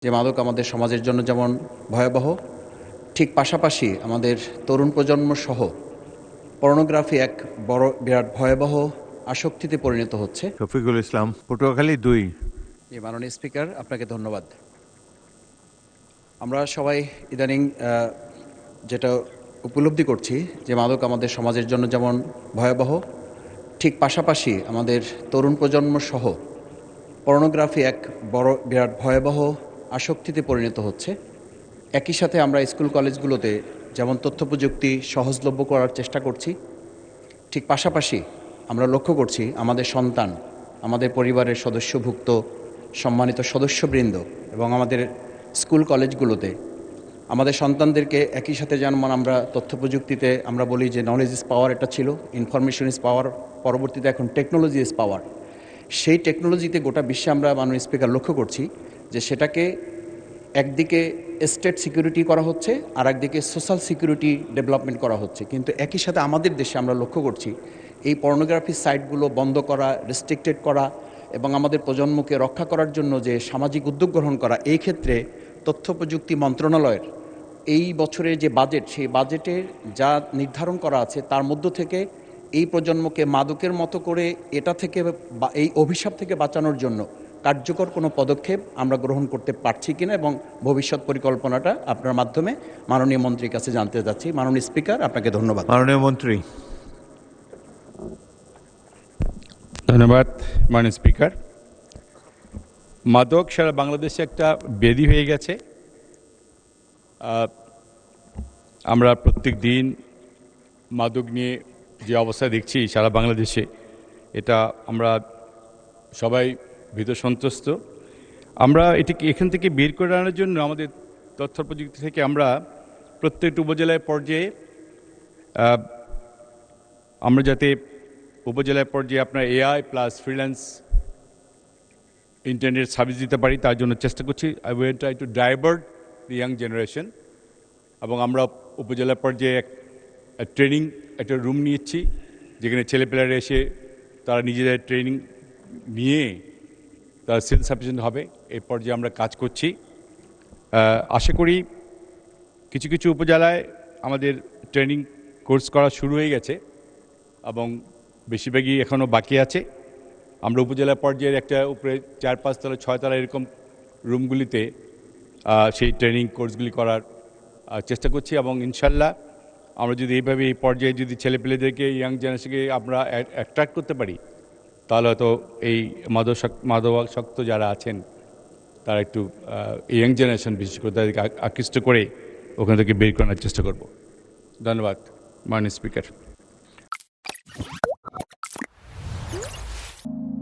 যে মাদক আমাদের সমাজের জন্য যেমন ভয়াবহ, ঠিক পাশাপাশি আমাদের তরুণ প্রজন্ম সহ পর্নোগ্রাফি এক বিরাট ভয়াবহ আসক্তিতে পরিণত হচ্ছে। শফিকুল ইসলাম, পটুয়াখালী 2। মাননীয় স্পিকার, আপনাকে ধন্যবাদ। আমরা সবাই ইদানিং যেটা উপলব্ধি করছি যে মাদক আমাদের সমাজের জন্য যেমন ভয়াবহ, ঠিক পাশাপাশি আমাদের তরুণ প্রজন্ম সহ পর্নোগ্রাফি এক বিরাট ভয়াবহ আসক্তিতে পরিণত হচ্ছে। একই সাথে আমরা স্কুল কলেজগুলোতে যেমন তথ্য প্রযুক্তি সহজলভ্য করার চেষ্টা করছি, ঠিক পাশাপাশি আমরা লক্ষ্য করছি আমাদের সন্তান, আমাদের পরিবারের সদস্যভুক্ত সম্মানিত সদস্যবৃন্দ এবং আমাদের স্কুল কলেজগুলোতে আমাদের সন্তানদেরকে একই সাথে যেমন আমরা তথ্য প্রযুক্তিতে আমরা বলি যে নলেজ ইজ পাওয়ার, এটা ছিল ইনফরমেশন ইজ পাওয়ার, পরবর্তীতে এখন টেকনোলজি ইজ পাওয়ার। সেই টেকনোলজিতে গোটা বিশ্বে আমরা মাননীয় স্পিকার লক্ষ্য করছি যে সেটাকে একদিকে স্টেট সিকিউরিটি করা হচ্ছে, আর একদিকে সোশ্যাল সিকিউরিটি ডেভেলপমেন্ট করা হচ্ছে। কিন্তু একই সাথে আমাদের দেশে আমরা লক্ষ্য করছি এই পর্নোগ্রাফি সাইটগুলো বন্ধ করা, রেস্ট্রিক্টেড করা এবং আমাদের প্রজন্মকে রক্ষা করার জন্য যে সামাজিক উদ্যোগ গ্রহণ করা, এই ক্ষেত্রে তথ্য প্রযুক্তি মন্ত্রণালয়ের এই বছরের যে বাজেট, সেই বাজেটে যা নির্ধারণ করা আছে তার মধ্য থেকে এই প্রজন্মকে মাদকের মতো করে এটা থেকে এই অভিশাপ থেকে বাঁচানোর জন্য কার্যকর কোনো পদক্ষেপ আমরা গ্রহণ করতে পারছি কিনা এবং ভবিষ্যৎ পরিকল্পনাটা আপনার মাধ্যমে মাননীয় মন্ত্রীর কাছে জানতে চাচ্ছি। মাননীয় স্পিকার, আপনাকে ধন্যবাদ। মাননীয় মন্ত্রী। ধন্যবাদ মাননীয় স্পিকার। মাদক সারা বাংলাদেশে একটা ব্যাধি হয়ে গেছে। আমরা প্রত্যেক দিন মাদক নিয়ে যে অবস্থা দেখছি সারা বাংলাদেশে, এটা আমরা সবাই ভীত সন্ত্রস্ত। আমরা এটিকে এখান থেকে বের করে আনার জন্য আমাদের তথ্য প্রযুক্তি থেকে আমরা প্রত্যেকটা উপজেলায় পর্যায়ে আমরা যাতে উপজেলায় পর্যায়ে আপনার AI plus freelance internet service দিতে পারি, তার জন্য চেষ্টা করছি। I will try to divert the young generation. এবং আমরা উপজেলা পর্যায়ে ট্রেনিং একটা রুম নিয়েছি, যেখানে ছেলেপেলেরা এসে তারা নিজেদের ট্রেনিং নিয়ে তারা সেলফ সাফিসিয়েন্ট হবে। এই পর্যায়ে আমরা কাজ করছি। আশা করি কিছু কিছু উপজেলায় আমাদের ট্রেনিং কোর্স করা শুরু হয়ে গেছে এবং বেশিরভাগই এখনও বাকি আছে। আমরা উপজেলা পর্যায়ের একটা উপরে 4-5 তলা 6 তলা এরকম রুমগুলিতে সেই ট্রেনিং কোর্সগুলি করার চেষ্টা করছি এবং ইনশাল্লাহ আমরা যদি এইভাবে এই পর্যায়ে যদি ছেলেপেলেদেরকে ইয়াং জেনারেশনকে আমরা অ্যাট্রাক্ট করতে পারি, তাহলে হয়তো এই মাদকাসক্ত যারা আছেন তারা একটু ইয়াং জেনারেশন বিশেষ করে তাদেরকে আকৃষ্ট করে ওখান থেকে বের করার চেষ্টা করব। ধন্যবাদ মাননীয় স্পিকার।